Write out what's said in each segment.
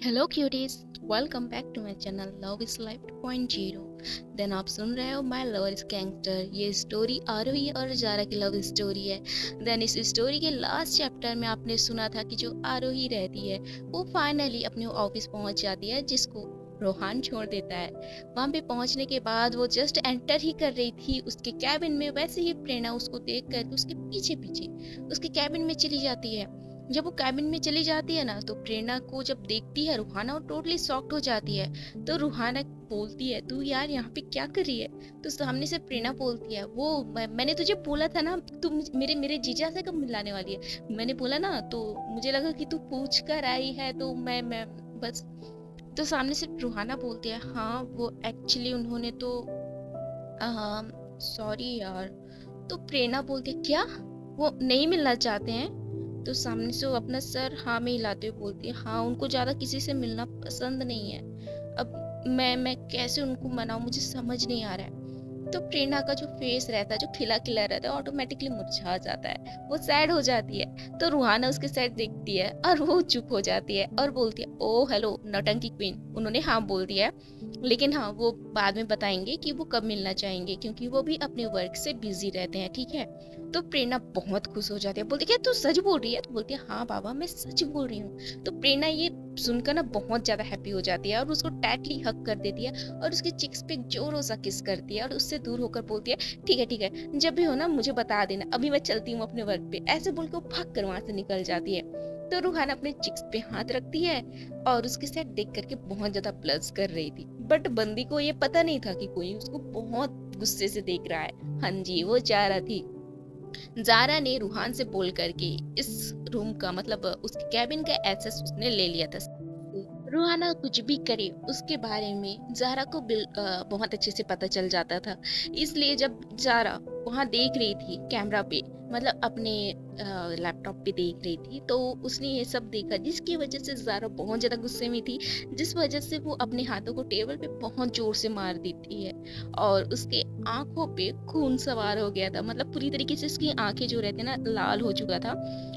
Hello cuties, welcome back to my channel love is life 2.0। Then आप सुन रहे हो माय लवर इज गैंगस्टर। ये स्टोरी आरोही और जारा की लव स्टोरी है। देन इस स्टोरी के लास्ट चैप्टर में आपने सुना था कि जो आरोही रहती है वो फाइनली अपने ऑफिस पहुंच जाती है, जिसको रोहान छोड़ देता है। वहां पे पहुंचने के बाद वो जस्ट एंटर ही कर रही थी उसके कैबिन में, वैसे ही प्रेरणा उसको देख कर उसके पीछे पीछे उसके कैबिन में चली जाती है। जब वो कैबिन में चली जाती है ना, तो प्रेरणा को जब देखती है रूहाना, वो टोटली शॉक्ड हो जाती है। तो रूहाना बोलती है, तू यार यहाँ पे क्या कर रही है? तो सामने से प्रेरणा बोलती है, वो मैंने तुझे बोला था ना, तू मेरे मेरे जीजा से कब मिलाने वाली है? मैंने बोला ना, तो मुझे लगा कि तू पूछ कर आई है, तो मैं बस। तो सामने से रूहाना बोलती है, हाँ वो एक्चुअली उन्होंने तो सॉरी यार। तो प्रेरणा बोलती है, क्या वो नहीं मिलना चाहते हैं? तो सामने से वो अपना सर हाँ में हिलाते हुए बोलती है, हाँ उनको ज्यादा किसी से मिलना पसंद नहीं है। अब मैं कैसे उनको मनाऊं, मुझे समझ नहीं आ रहा है। तो प्रेरणा का जो फेस रहता है, जो खिला खिला रहता है, ऑटोमेटिकली मुरझा जाता है, वो सैड हो जाती है। तो रूहाना उसके साइड देखती है और वो चुप हो जाती है और बोलती है, ओ हेलो नौटंकी क्वीन, उन्होंने हाँ बोल दिया है, लेकिन हाँ वो बाद में बताएंगे कि वो कब मिलना चाहेंगे, क्योंकि वो भी अपने वर्क से बिजी रहते हैं, ठीक है। तो प्रेरणा बहुत खुश हो जाती है, बोलती है, क्या तू सच बोल रही है? तो बोलती है, हाँ बाबा मैं सच बोल रही हूँ। तो प्रेरणा ये सुनकर ना बहुत ज्यादा हैप्पी हो जाती है और उसको टाइटली हग कर देती है और उसके चिक्स पे जोरों सा किस करती है और उससे दूर होकर बोलती है, ठीक है, जब भी हो ना मुझे बता देना, अभी मैं चलती हूँ अपने वर्क पे। ऐसे बोल के वो भाग कर वहां से निकल जाती है। तो रूहाना अपने चिक्स पे हाथ रखती है और उसके साथ देख करके बहुत ज्यादा ब्लश कर रही थी, बट बंदी को ये पता नहीं था कि कोई उसको बहुत गुस्से से देख रहा है। हाँ जी, वो जारा थी। जारा ने रूहान से बोल करके इस रूम का मतलब उसके कैबिन का एक्सेस उसने ले लिया था। रूहाना कुछ भी करे उसके बारे में जारा को बहुत अच्छे से पता चल जाता था। इसलिए जब जारा वहां देख रही थी कैमरा पे, मतलब अपने लैपटॉप पे देख रही थी, तो उसने ये सब देखा, जिसकी वजह से जारा बहुत ज्यादा गुस्से में थी, जिस वजह से वो अपने हाथों को टेबल पे बहुत जोर से मार देती है और उसके आंखों पे खून सवार हो गया था, मतलब पूरी तरीके से उसकी आंखें जो रहती ना लाल हो चुका था।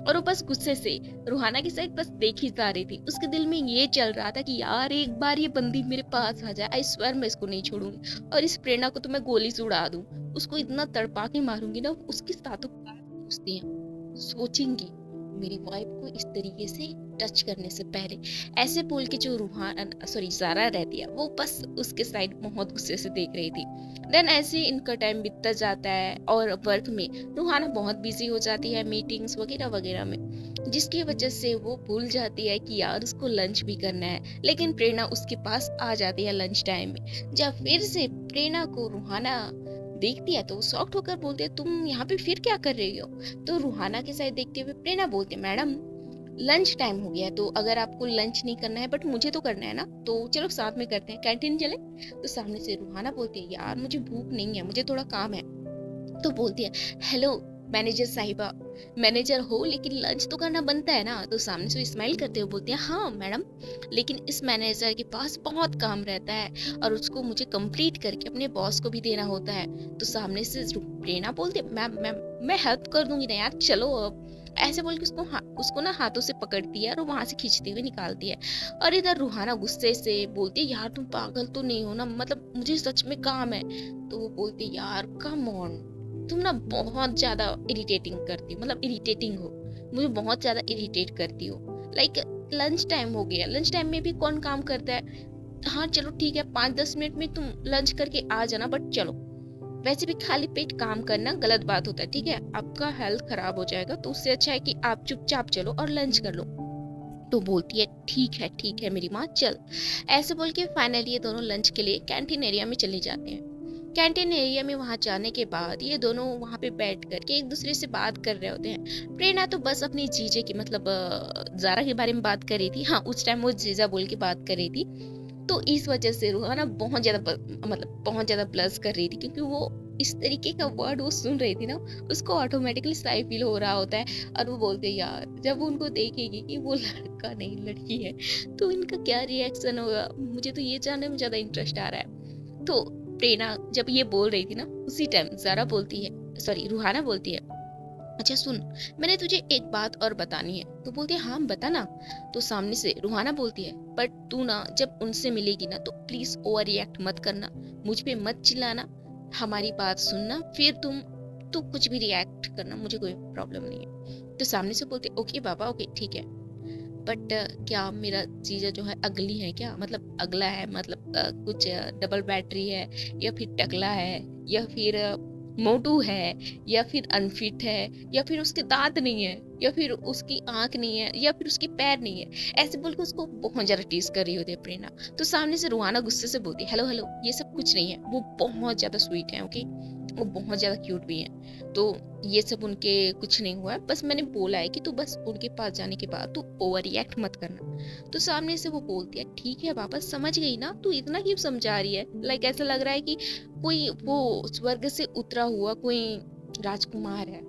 और वो बस गुस्से से रूहाना की साइड बस देख ही जा रही थी। उसके दिल में ये चल रहा था कि यार एक बार ये बंदी मेरे पास आ जाए, आई स्वेयर मैं इसको नहीं छोड़ूंगी और इस प्रेरणा को तो मैं गोली से उड़ा दूं, उसको इतना तड़पा के मारूंगी ना, उसके साथों पूछती हैं, सोचेंगी मेरी वाइफ को इस तरीके से टच करने से पहले। ऐसे बोल के जो रूहान सॉरी जारा रहती है, वो बस उसके साइड बहुत गुस्से से देख रही थी। देन ऐसे इनका टाइम बीतता जाता है और वर्क में रूहाना बहुत बिजी हो जाती है, मीटिंग्स वगैरह वगैरह में, जिसकी वजह से वो भूल जाती है कि यार उसको लंच भी करना है। लेकिन प्रेरणा उसके पास आ जाती है लंच टाइम में। जब फिर से प्रेरणा को रूहाना देखती है तो शॉक्ड होकर बोलती है, तुम यहाँ पे फिर क्या कर रही हो? तो रूहाना के साइड देखते हुए प्रेरणा बोलती है, मैडम लंच टाइम हो गया है, तो अगर आपको लंच नहीं करना है बट मुझे तो करना है ना, तो चलो साथ में करते हैं, कैंटीन चले। तो सामने से रूहाना बोलती है, यार मुझे भूख नहीं है, मुझे थोड़ा काम है। तो बोलती है, हेलो मैनेजर साहिबा, मैनेजर हो लेकिन लंच तो करना बनता है ना? तो सामने से स्माइल करते हुए बोलती है, हाँ मैडम, लेकिन इस मैनेजर के पास बहुत काम रहता है और उसको मुझे कंप्लीट करके अपने बॉस को भी देना होता है। तो सामने से प्रेरणा बोलती है, मैम मैम मैं हेल्प कर दूंगी ना यार, चलो अब। ऐसे बोल के उसको ना हाथों से पकड़ती है और वहां से खींचते हुए निकालती है। और इधर रूहाना गुस्से से बोलती है, यार तुम पागल तो नहीं हो ना, मतलब मुझे सच में काम है। तो वो बोलती है, यार कम ऑन, तुम ना बहुत ज्यादा इरिटेटिंग करती हो, मतलब इरिटेटिंग हो, मुझे बहुत ज्यादा इरिटेट करती हो। लाइक लंच टाइम हो गया, लंच टाइम में भी कौन काम करता है? हाँ चलो ठीक है, 5-10 मिनट में तुम लंच करके आ जाना, बट चलो, वैसे भी खाली पेट काम करना गलत बात होता है, ठीक है, आपका हेल्थ खराब हो जाएगा, तो उससे अच्छा है कि आप चुपचाप चलो और लंच कर लो। तो बोलती है, ठीक है मेरी माँ, चल। ऐसे बोल के फाइनली ये दोनों लंच के लिए कैंटीन एरिया में चले जाते हैं। कैंटीन एरिया में वहां जाने के बाद ये दोनों वहां पे बैठ करके एक दूसरे से बात कर रहे होते हैं। प्रेरणा तो बस अपनी जीजे की मतलब जारा के बारे में बात कर रही थी, हाँ उस टाइम वो जीजा बोल के बात कर रही थी। तो इस वजह से रूहाना बहुत ज्यादा मतलब बहुत ज्यादा ब्लश कर रही थी, क्योंकि वो इस तरीके का वर्ड वो सुन रही थी ना, उसको ऑटोमेटिकली साई फील हो रहा होता है। और वो बोलते हैं, यार जब वो उनको देखेगी कि वो लड़का नहीं लड़की है, तो इनका क्या रिएक्शन होगा, मुझे तो ये जानने में ज्यादा इंटरेस्ट आ रहा है। तो प्रेरणा जब ये बोल रही थी ना, उसी टाइम जारा बोलती है, सॉरी रूहाना बोलती है, अच्छा सुन, मैंने तुझे एक बात और बतानी है। तो बोलती है हाँ बता ना। तो सामने से रूहाना बोलती है बट तू ना जब उनसे मिलेगी ना तो प्लीज ओवर रिएक्ट मत करना, मुझ पे मत चिल्लाना, हमारी बात सुनना, फिर तू कुछ भी रिएक्ट करना, मुझे कोई प्रॉब्लम नहीं है। तो सामने से बोलते ओके बाबा ओके ठीक है, बट क्या मेरा जीजा जो है अगली है क्या, मतलब अगला है, मतलब कुछ डबल बैटरी है, या फिर टकला है, या फिर मोटू है, या फिर अनफिट है, या फिर उसके दांत नहीं है, या फिर उसकी आंख नहीं है, या फिर उसकी पैर नहीं है। ऐसे बोल के उसको बहुत ज्यादा टीज कर रही होती है प्रेरणा। तो सामने से रुहाना गुस्से से बोलती है हेलो हेलो, ये सब कुछ नहीं है, वो बहुत ज्यादा स्वीट है ओके, वो बहुत ज्यादा क्यूट भी है, तो ये सब उनके कुछ नहीं हुआ है, बस मैंने बोला है कि तू बस उनके पास जाने के बाद तू ओवर रिएक्ट मत करना। तो सामने से वो बोलती है ठीक है वापस समझ गई ना, तू इतना क्यों समझा रही है, लाइक ऐसा लग रहा है कि कोई वो स्वर्ग से उतरा हुआ कोई राजकुमार है,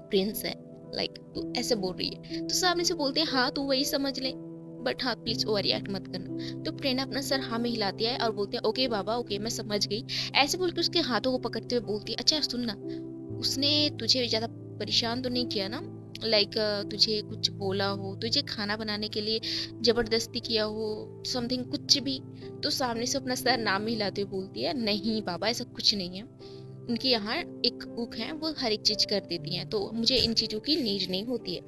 प्रिंस है, लाइक तू ऐसे बोल रही है। तो सामने से बोलते हैं हाँ तू वही समझ ले, बट हाँ प्लीज ओवर रिएक्ट मत करना। तो प्रेरणा अपना सर हाँ में हिलाती है और बोलती है ओके बाबा ओके मैं समझ गई। ऐसे बोल के उसके हाथों को पकड़ते हुए बोलती है अच्छा सुन ना, उसने तुझे ज्यादा परेशान तो नहीं किया ना, लाइक तुझे कुछ बोला हो, तुझे खाना बनाने के लिए जबरदस्ती किया हो, समथिंग कुछ भी। तो सामने से अपना सर नाम हिलाते हुए बोलती है नहीं बाबा ऐसा कुछ नहीं है, उनके यहाँ एक कुक है वो हर एक चीज कर देती हैं, तो मुझे इन चीजों की नीड नहीं होती है,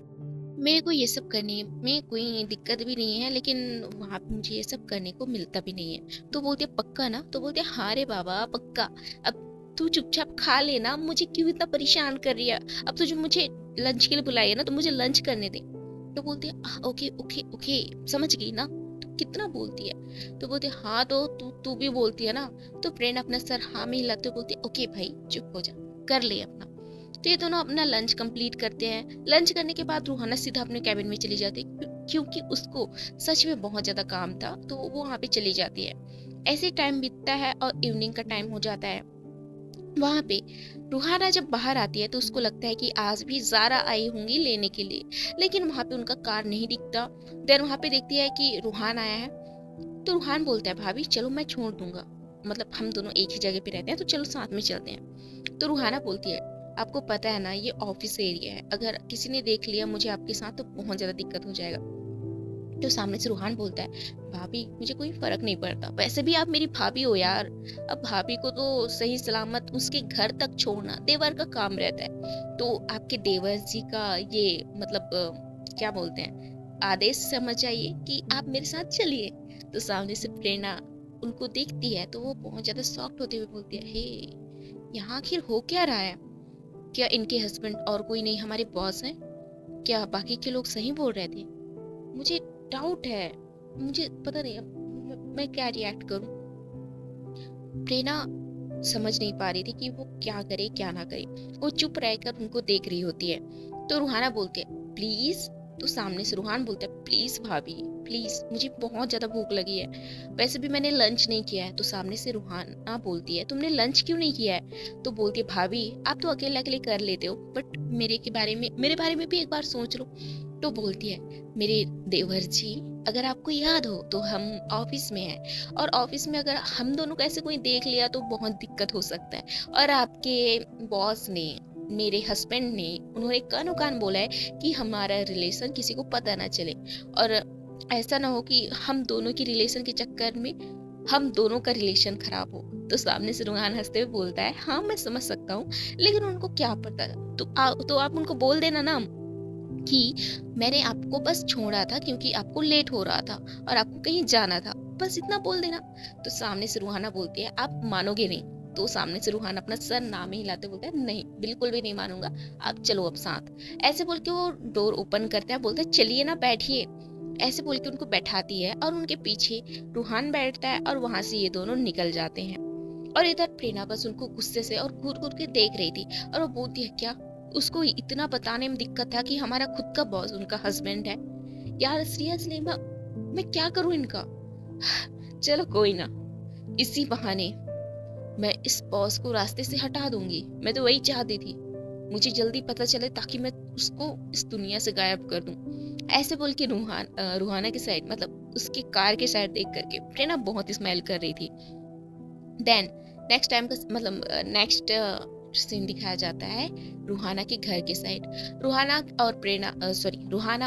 मेरे को ये सब करने में कोई दिक्कत भी नहीं है, लेकिन वहाँ पे मुझे ये सब करने को मिलता भी नहीं है। तो बोलते पक्का ना, तो बोलते हाँ रे बाबा पक्का, अब तू चुपचाप खा लेना, मुझे क्यों इतना परेशान कर रही है, अब तुझे मुझे लंच के लिए बुलाई है ना तो मुझे लंच करने दे। तो बोलती है ओके ओके ओके समझ गई ना, तो कितना बोलती है। तो बोलते हाँ तो तू तू भी बोलती है ना। तो प्रेरणा अपना सर हाँ में हिलाते हुए बोलती है ओके भाई चुप हो जा, कर ले अपना। तो ये दोनों अपना लंच कंप्लीट करते हैं। लंच करने के बाद रूहाना सीधा अपने कैबिन में चली जाती है क्योंकि उसको सच में बहुत ज्यादा काम था, तो वो वहां पे चली जाती है। ऐसे टाइम बीतता है और इवनिंग का टाइम हो जाता है। वहां पे रूहाना जब बाहर आती है तो उसको लगता है कि आज भी जारा आई होंगी लेने के लिए, लेकिन वहां पे उनका कार नहीं दिखता। देन वहां पे देखती है कि रूहान आया है। तो रूहान बोलता है भाभी चलो मैं छोड़ दूंगा, मतलब हम दोनों एक ही जगह पे रहते हैं तो चलो साथ में चलते हैं। तो रूहाना बोलती है आपको पता है ना ये ऑफिस एरिया है, अगर किसी ने देख लिया मुझे आपके साथ तो बहुत ज्यादा दिक्कत हो जाएगा। तो सामने से रूहान बोलता है भाभी मुझे कोई फर्क नहीं पड़ता, वैसे भी आप मेरी भाभी हो यार, अब भाभी को तो सही सलामत उसके घर तक छोड़ना देवर का काम रहता है, तो आपके देवर जी का ये मतलब क्या बोलते हैं आदेश समझ आइए कि आप मेरे साथ चलिए। तो सामने से प्रेरणा उनको देखती है तो वो बहुत ज्यादा शॉक्ड होते हुए बोलती है हे यहाँ आखिर हो क्या रहा है, क्या इनके हस्बैंड और कोई नहीं हमारे बॉस हैं, क्या बाकी के लोग सही बोल रहे थे, मुझे डाउट है, मुझे पता नहीं अब मैं क्या रिएक्ट करूं। प्रेरणा समझ नहीं पा रही थी कि वो क्या करे क्या ना करे, वो चुप रहकर उनको देख रही होती है। तो रूहाना बोलती है प्लीज। तो सामने से रूहान बोलता है प्लीज भाभी प्लीज मुझे बहुत ज्यादा भूख लगी है, वैसे भी मैंने लंच नहीं किया है। तो सामने से रूहाना बोलती है तुमने लंच क्यों नहीं किया है। तो बोलती है भाभी आप तो अकेले अकेले कर लेते हो, बट मेरे बारे में भी एक बार सोच लो। तो बोलती है मेरे देवर जी अगर आपको याद हो तो हम ऑफिस में हैं, और ऑफिस में अगर हम दोनों को ऐसे कोई देख लिया तो बहुत दिक्कत हो सकता है, और आपके बॉस ने मेरे हस्बैंड ने उन्होंने कानो कान बोला है कि हमारा रिलेशन किसी को पता ना चले, और ऐसा ना हो कि हम दोनों की रिलेशन के चक्कर में हम दोनों का रिलेशन खराब हो। तो सामने से रुहान हंसते हुए बोलता है हाँ मैं समझ सकता हूँ, लेकिन उनको क्या पता, तो आप उनको बोल देना ना कि मैंने आपको बस छोड़ा था क्योंकि आपको लेट हो रहा था और आपको कहीं जाना था, बस इतना बोल देना। तो सामने से रूहाना बोलती है आप मानोगे नहीं। तो सामने से रूहान अपना सर नाम ही हिलाते बोलता है नहीं बिल्कुल भी नहीं मानूंगा, आप चलो अब साथ। ऐसे बोल के वो डोर ओपन करता है, बोलता है चलिए ना बैठिए, ऐसे बोल के उनको बैठाती है और उनके पीछे रूहान बैठता है और वहां से ये दोनों निकल जाते हैं। और इधर प्रेरणा बस उनको गुस्से से और घूर घूर के देख रही थी, और वो बोलती है क्या, उसको इतना बताने में दिक्कत था कि हमारा खुद का बॉस उनका हस्बैंड है। यार सीरियसली मैं क्या करूं इनका। चलो कोई ना, इसी बहाने मैं इस बॉस को रास्ते से हटा दूंगी, मैं तो वही चाहती थी, मुझे जल्दी पता चले ताकि मैं उसको इस दुनिया से गायब कर दूं। ऐसे बोल के रूहाना की साइड मतलब उसकी कार के साइड देख करके प्रेरणा बहुत स्माइल कर रही थी। देन नेक्स्ट टाइम का मतलब नेक्स्ट सीन दिखाया जाता है रूहाना के घर के साइड। रूहाना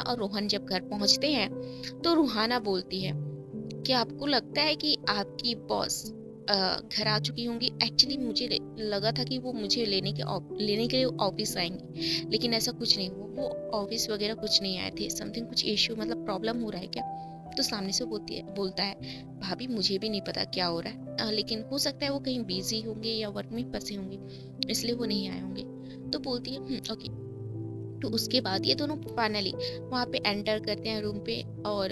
और रोहन जब घर पहुंचते हैं तो रूहाना बोलती है कि आपको लगता है कि आपकी बॉस घर आ चुकी होंगी। एक्चुअली मुझे लगा था कि वो मुझे लेने के लिए ऑफिस आएंगे, लेकिन ऐसा कुछ नहीं हुआ। वो ऑफिस वगैरह कुछ नहीं आए थे। समथिंग कुछ इश्यू मतलब प्रॉब्लम हो रहा है क्या? तो सामने से बोलता है भाभी मुझे भी नहीं पता क्या हो रहा है, लेकिन हो सकता है वो कहीं बिजी होंगे या वर्क में फंसे होंगे, इसलिए वो नहीं आए होंगे। तो बोलती है ओके। तो उसके बाद ये दोनों फाइनली वहाँ पे एंटर करते हैं रूम पे, और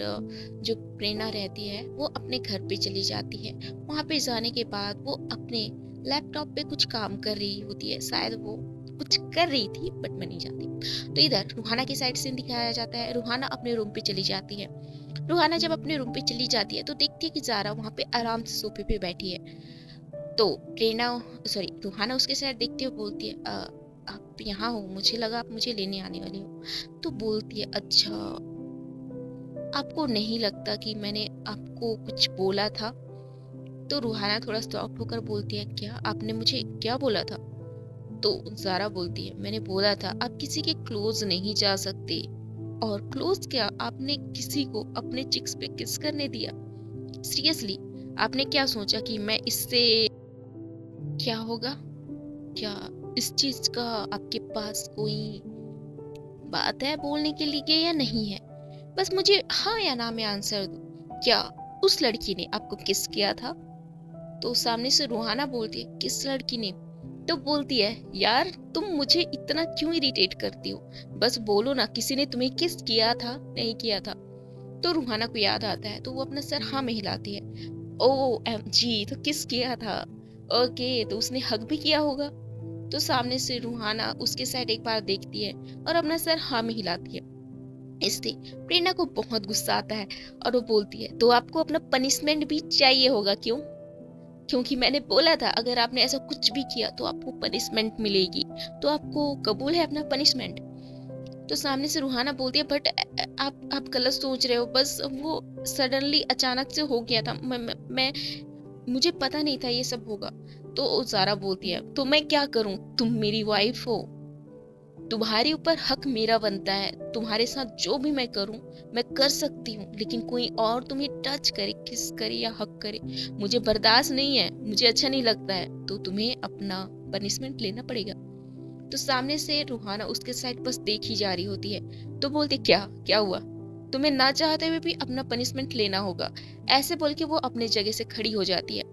जो प्रेरणा रहती है वो अपने घर पे चली जाती है। वहाँ पे जाने के बाद वो अपने लैपटॉप पे कुछ काम कर रही होती है, शायद वो कुछ कर रही थी बट मैं नहीं जानती। तो इधर रूहाना की साइड सीन दिखाया जाता है। रूहाना अपने रूम पे चली जाती है। रूहाना जब अपने रूम पे चली जाती है तो देखती है कि जारा वहाँ पे आराम से सोफे पे बैठी है। तो रूहाना उसके साइड देखती है, बोलती है आप यहाँ हो, मुझे लगा आप मुझे लेने आने वाली हो। तो बोलती है अच्छा, आपको नहीं लगता कि मैंने आपको कुछ बोला था? तो रूहाना थोड़ा शॉक्ड होकर बोलती है क्या आपने मुझे क्या बोला था? तो जारा बोलती है मैंने बोला था आप किसी के क्लोज नहीं जा सकते। और क्लोज क्या, आपने किसी को अपने चिक्स पे किस करने दिया? सीरियसली आपने क्या सोचा कि मैं इससे क्या होगा? क्या इस चीज का आपके पास कोई बात है बोलने के लिए या नहीं है? बस मुझे हाँ या ना में आंसर दो। क्या उस लड़की ने आपको किस किया था? तो सामने से रूहाना बोलती है किस लड़की ने? तो बोलती है यार तुम मुझे इतना क्यों इरिटेट करती हो, बस बोलो ना किसी ने तुम्हें किस किया था नहीं किया था। तो रूहाना को याद आता है तो वो अपना सर हाँ में हिलाती है। ओ एम जी, तो किस किया था? ओके, तो उसने हक भी किया होगा। तो सामने से रूहाना उसके साइड एक बार देखती है और अपना सर हाँ में हिलाती है। इससे प्रेरणा को बहुत गुस्सा आता है और वो बोलती है तो आपको अपना पनिशमेंट भी चाहिए होगा, क्यों? क्योंकि मैंने बोला था अगर आपने ऐसा कुछ भी किया तो आपको पनिशमेंट मिलेगी। तो आपको कबूल है अपना पनिशमेंट? तो सामने से रूहाना बोलती है बट आप गलत सोच रहे हो, बस वो सडनली अचानक से हो गया था। मैं मुझे पता नहीं था ये सब होगा। तो जारा बोलती है तो मैं क्या करूं, तुम मेरी वाइफ हो, तुम्हारे ऊपर हक मेरा बनता है। तुम्हारे साथ जो भी मैं करूं मैं कर सकती हूँ, लेकिन कोई और तुम्हें टच करे, किस करे या हक करे मुझे बर्दाश्त नहीं है, मुझे अच्छा नहीं लगता है। तो तुम्हें अपना पनिशमेंट लेना पड़ेगा। तो सामने से रूहाना उसके साइड बस देख ही जा रही होती है। तो बोलती क्या क्या हुआ, तुम्हें ना चाहते हुए भी अपना पनिशमेंट लेना होगा। ऐसे बोल के वो अपने जगह से खड़ी हो जाती है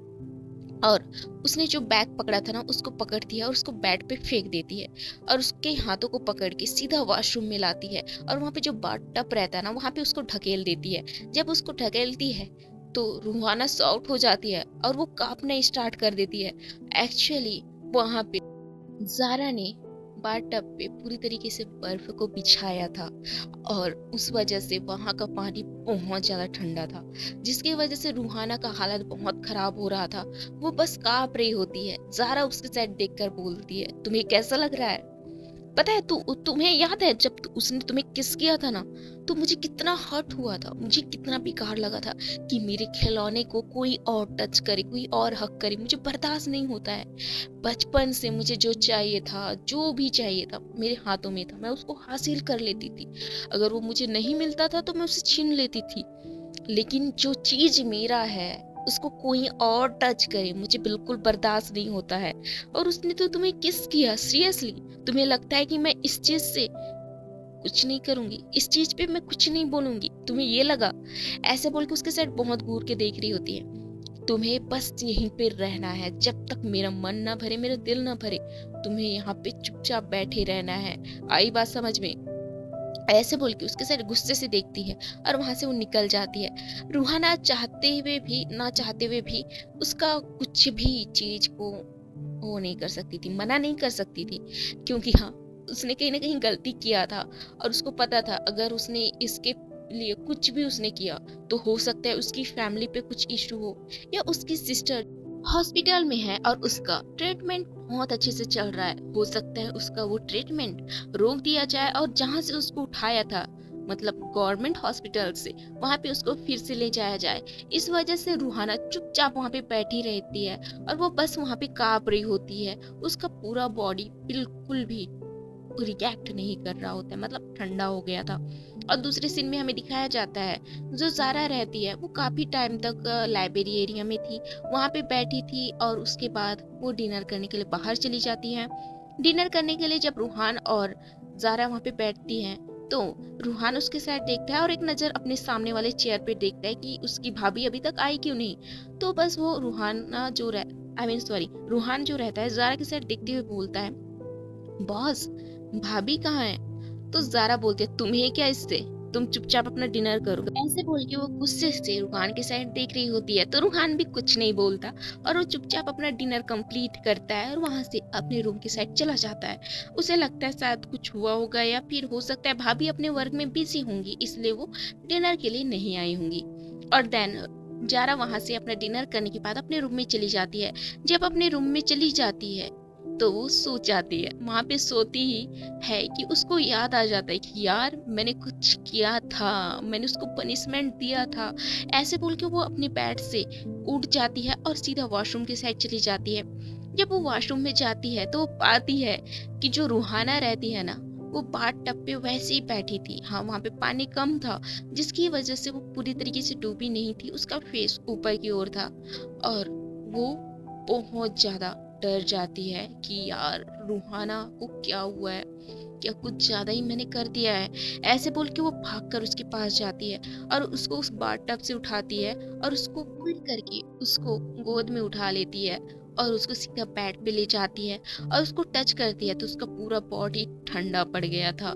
और उसने जो बैग पकड़ा था ना उसको पकड़ती है और उसको बेड पे फेंक देती है और उसके हाथों को पकड़ के सीधा वॉशरूम में लाती है और वहाँ पे जो बाथ टब रहता है ना वहाँ पे उसको ढकेल देती है। जब उसको ढकेलती है तो रूहाना शॉक हो जाती है और वो कांपना स्टार्ट कर देती है। एक्चुअली वहाँ पे जारा ने बाथ टब पे पूरी तरीके से बर्फ को बिछाया था और उस वजह से वहां का पानी बहुत ज्यादा ठंडा था, जिसकी वजह से रूहाना का हालत बहुत खराब हो रहा था। वो बस कांप रही होती है। जारा उसके साइड देखकर बोलती है तुम्हें कैसा लग रहा है? पता है तुम्हें याद है जब उसने तुम्हें किस किया था ना, तो मुझे कितना हर्ट हुआ था, मुझे कितना बेकार लगा था कि मेरे खिलौने को कोई और टच करे, कोई और हक करे, मुझे बर्दाश्त नहीं होता है। बचपन से मुझे जो चाहिए था, जो भी चाहिए था मेरे हाथों में था, मैं उसको हासिल कर लेती थी। अगर वो मुझे नहीं मिलता था तो मैं उसे छीन लेती थी, लेकिन जो चीज मेरा है उसको कोई और टच करे मुझे बिल्कुल बर्दाश्त नहीं होता है। और उसने तो तुम्हें किस किया, सीरियसली तुम्हें लगता है कि मैं इस चीज से कुछ नहीं करूंगी, इस चीज पे मैं कुछ नहीं बोलूंगी, तुम्हें ये लगा? ऐसे बोल के उसके साइड बहुत घूर के देख रही होती है। तुम्हें बस यहीं पे रहना है जब तक मेरा मन ना भरे, मेरा दिल ना भरे, तुम्हें यहाँ पे चुपचाप बैठे रहना है। आई बात समझ में? ऐसे बोल के उसके साइड गुस्से से देखती है और वहां से वो निकल जाती है। रूहाना चाहते हुए भी ना चाहते हुए भी उसका कुछ भी चीज को वो नहीं कर सकती थी, मना नहीं कर सकती थी, क्योंकि हाँ उसने कहीं ना कहीं गलती किया था और उसको पता था अगर उसने इसके लिए कुछ भी उसने किया तो हो सकता है उसकी फैमिली पे कुछ इशू हो, या उसकी सिस्टर हॉस्पिटल में है और उसका ट्रीटमेंट बहुत अच्छे से चल रहा है, हो सकता है उसका वो ट्रीटमेंट रोक दिया जाए और जहां से उसको उठाया था मतलब गवर्नमेंट हॉस्पिटल से वहाँ पे उसको फिर से ले जाया जाए। इस वजह से रूहाना चुपचाप वहाँ पे बैठी रहती है और वो बस वहाँ पे काँप रही होती है। उसका पूरा बॉडी बिल्कुल भी रिएक्ट नहीं कर रहा होता है, मतलब ठंडा हो गया था। और दूसरे सीन में हमें दिखाया जाता है जो ज़ारा रहती है वो काफ़ी टाइम तक लाइब्रेरी एरिया में थी, वहाँ पे बैठी थी और उसके बाद वो डिनर करने के लिए बाहर चली जाती है। डिनर करने के लिए जब रूहान और ज़ारा वहाँ पे बैठती हैं तो रूहान उसके साइड देखता है और एक नज़र अपने सामने वाले चेयर पे देखता है कि उसकी भाभी अभी तक आई क्यों नहीं। तो बस वो रूहान जो रहता है ज़ारा की साइड देखते हुए बोलता है, बॉस भाभी कहाँ है? तो ज़ारा बोलती है, तुम्हें क्या इससे, तुम चुपचाप अपना डिनर करो। ऐसे बोल के वो गुस्से से रूहान की साइड देख रही होती है तो रूहान भी कुछ नहीं बोलता और वो चुपचाप अपना डिनर कंप्लीट करता है और वहां से अपने रूम की साइड चला जाता है। उसे लगता है शायद कुछ हुआ होगा या फिर हो सकता है भाभी अपने वर्क में बिजी होंगी, इसलिए वो डिनर के लिए नहीं आई होंगी। और देन ज़ारा वहां से अपना डिनर करने के बाद अपने रूम में चली जाती है। जब अपने रूम में चली जाती है तो वो सो जाती है। वहाँ पे सोती ही है कि उसको याद आ जाता है कि यार मैंने कुछ किया था, मैंने उसको पनिशमेंट दिया था। ऐसे बोल के वो अपने बेड से उठ जाती है और सीधा वॉशरूम की साइड चली जाती है। जब वो वॉशरूम में जाती है तो वो पाती है कि जो रूहाना रहती है ना वो बाथ टब पे वैसे ही बैठी थी। हाँ, वहाँ पे पानी कम था जिसकी वजह से वो पूरी तरीके से डूबी नहीं थी, उसका फेस ऊपर की ओर था और वो बहुत ज्यादा डर जाती है कि यार रूहाना को क्या हुआ है, क्या कुछ ज्यादा ही मैंने कर दिया है। ऐसे बोल के वो भागकर उसके पास जाती है और उसको उस बाथ टब से उठाती है और उसको होल्ड करके उसको गोद में उठा लेती है और उसको सीधा बेड पे ले जाती है और उसको टच करती है तो उसका पूरा बॉडी ठंडा पड़ गया था।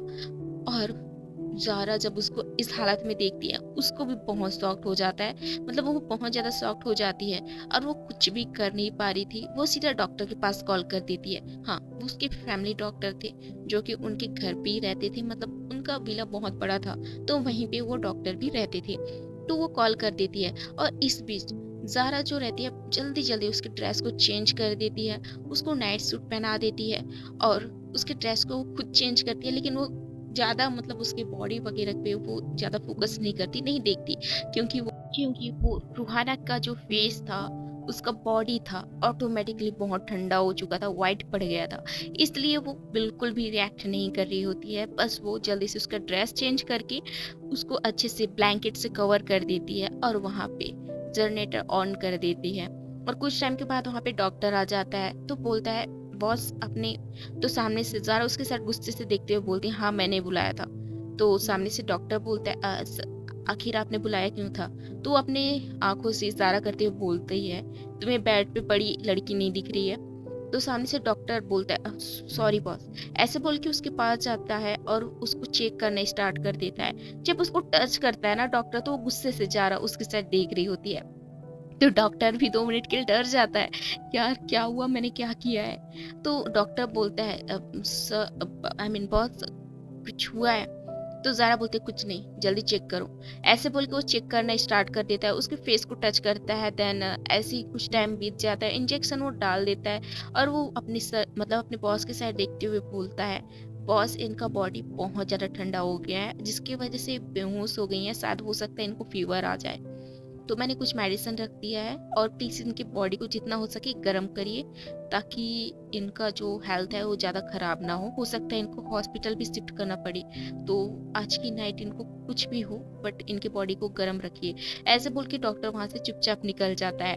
और ज़ारा जब उसको इस हालत में देखती है उसको भी बहुत शॉक्ड हो जाता है, मतलब वो बहुत ज़्यादा शॉक्ड हो जाती है और वो कुछ भी कर नहीं पा रही थी। वो सीधा डॉक्टर के पास कॉल कर देती है। हाँ, वो उसके फैमिली डॉक्टर थे जो कि उनके घर पे ही रहते थे, मतलब उनका विला बहुत बड़ा था तो वहीं पे वो डॉक्टर भी रहते थे। तो वो कॉल कर देती है और इस बीच ज़ारा जो रहती है जल्दी जल्दी उसके ड्रेस को चेंज कर देती है, उसको नाइट सूट पहना देती है और उसके ड्रेस को खुद चेंज करती है, लेकिन वो ज़्यादा मतलब उसके बॉडी वगैरह पे वो ज़्यादा फोकस नहीं करती, नहीं देखती, क्योंकि वो रूहाना का जो फेस था, उसका बॉडी था ऑटोमेटिकली बहुत ठंडा हो चुका था, वाइट पड़ गया था, इसलिए वो बिल्कुल भी रिएक्ट नहीं कर रही होती है। बस वो जल्दी से उसका ड्रेस चेंज करके उसको अच्छे से ब्लैंकेट से कवर कर देती है और वहाँ पे जनरेटर ऑन कर देती है। और कुछ टाइम के बाद वहाँ पे डॉक्टर आ जाता है तो बोलता है, बॉस अपने, तो सामने से ज़ारा उसके साथ गुस्से से देखते हुए बोलती है, हाँ मैंने बुलाया था। तो सामने से डॉक्टर बोलता है, आखिर आपने बुलाया क्यों था? तो वो अपने आंखों से इशारा करते हुए बोलते ही है, तुम्हें बेड पे पड़ी लड़की नहीं दिख रही है? तो सामने से डॉक्टर बोलता है, सॉरी बॉस। ऐसे बोल के उसके पास जाता है और उसको चेक करना स्टार्ट कर देता है। जब उसको टच करता है ना डॉक्टर तो वो गुस्से से ज़ारा उसके साथ देख रही होती है। तो डॉक्टर भी 2 मिनट के लिए डर जाता है, यार क्या हुआ, मैंने क्या किया है? तो डॉक्टर बोलता है, आई मीन बॉस कुछ हुआ है? तो ज़ारा बोलते कुछ नहीं, जल्दी चेक करो। ऐसे बोल के वो चेक करना स्टार्ट कर देता है, उसके फेस को टच करता है। देन ऐसे ही कुछ टाइम बीत जाता है, इंजेक्शन वो डाल देता है और वो अपने सर मतलब अपने बॉस के साइड देखते हुए बोलता है, बॉस इनका बॉडी बहुत ज़्यादा ठंडा हो गया है जिसकी वजह से बेहोश हो गई हैं, शायद हो सकता है इनको फीवर आ जाए। तो मैंने कुछ मेडिसिन रख दिया है और प्लीज़ इनकी बॉडी को जितना हो सके गर्म करिए ताकि इनका जो हेल्थ है वो ज़्यादा ख़राब ना हो सकता है इनको हॉस्पिटल भी शिफ्ट करना पड़े। तो आज की नाइट इनको कुछ भी हो बट इनके बॉडी को गर्म रखिए। ऐसे बोल के डॉक्टर वहाँ से चुपचाप निकल जाता है।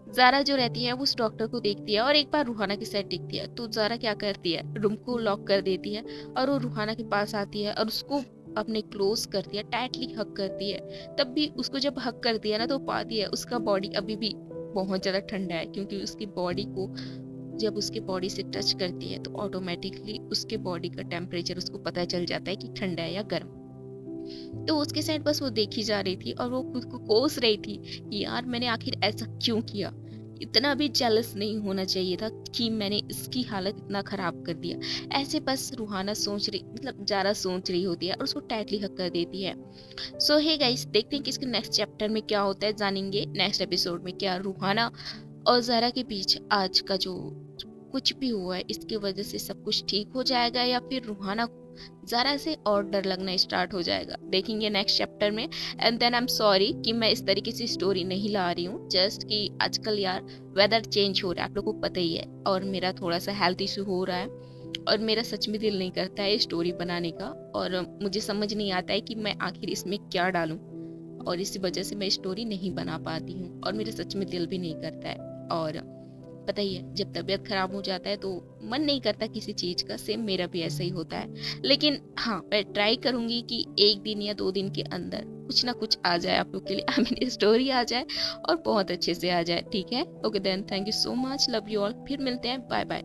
ज़ारा जो रहती है वो उस डॉक्टर को देखती है और एक बार रूहाना की साइड देखती है। तो ज़ारा क्या करती है, रूम को लॉक कर देती है और वो रूहाना के पास आती है और उसको अपने क्लोज करती है, टाइटली हग करती है। तब भी उसको जब हग करती है ना तो पाती है उसका बॉडी अभी भी बहुत ज़्यादा ठंडा है, क्योंकि उसकी बॉडी को जब उसके बॉडी से टच करती है तो ऑटोमेटिकली उसके बॉडी का टेम्परेचर उसको पता चल जाता है कि ठंडा है या गर्म। तो उसके साइड बस वो देखी जा रही थी और वो खुद को कोस रही थी कि यार मैंने आखिर ऐसा क्यों किया, इतना भी जेलस नहीं होना चाहिए था कि मैंने इसकी हालत इतना खराब कर दिया। ऐसे बस रूहाना सोच रही, मतलब ज़ारा सोच रही होती है और उसको टाइटली हक कर देती है। सो हे गाइस, देखते हैं कि इसके नेक्स्ट चैप्टर में क्या होता है, जानेंगे नेक्स्ट एपिसोड में क्या रूहाना और ज़ारा के बीच आज का जो कुछ भी हुआ है इसकी वजह से सब कुछ ठीक हो जाएगा या फिर रूहाना को ज़रा से और डर लगना स्टार्ट हो जाएगा, देखेंगे नेक्स्ट चैप्टर में। And then I am sorry कि मैं इस तरीके से स्टोरी नहीं ला रही हूँ, जस्ट कि आजकल यार वेदर चेंज हो रहा है, आप लोगों को पता ही है, और मेरा थोड़ा सा हेल्थ इशू हो रहा है और मेरा सच में दिल नहीं करता है स्टोरी बनाने का, और मुझे समझ नहीं आता है कि मैं आखिर इसमें क्या डालूं, और इसी वजह से मैं स्टोरी नहीं बना पाती हूँ और मेरा सच में दिल भी नहीं करता है। और पता ही है जब तबीयत खराब हो जाता है तो मन नहीं करता किसी चीज़ का, सेम मेरा भी ऐसा ही होता है। लेकिन हाँ, मैं ट्राई करूँगी कि 1 दिन या 2 दिन के अंदर कुछ ना कुछ आ जाए आप लोग के लिए, आई मीन स्टोरी आ जाए और बहुत अच्छे से आ जाए, ठीक है? Okay then, thank you so much, love you all, फिर मिलते हैं, बाय बाय।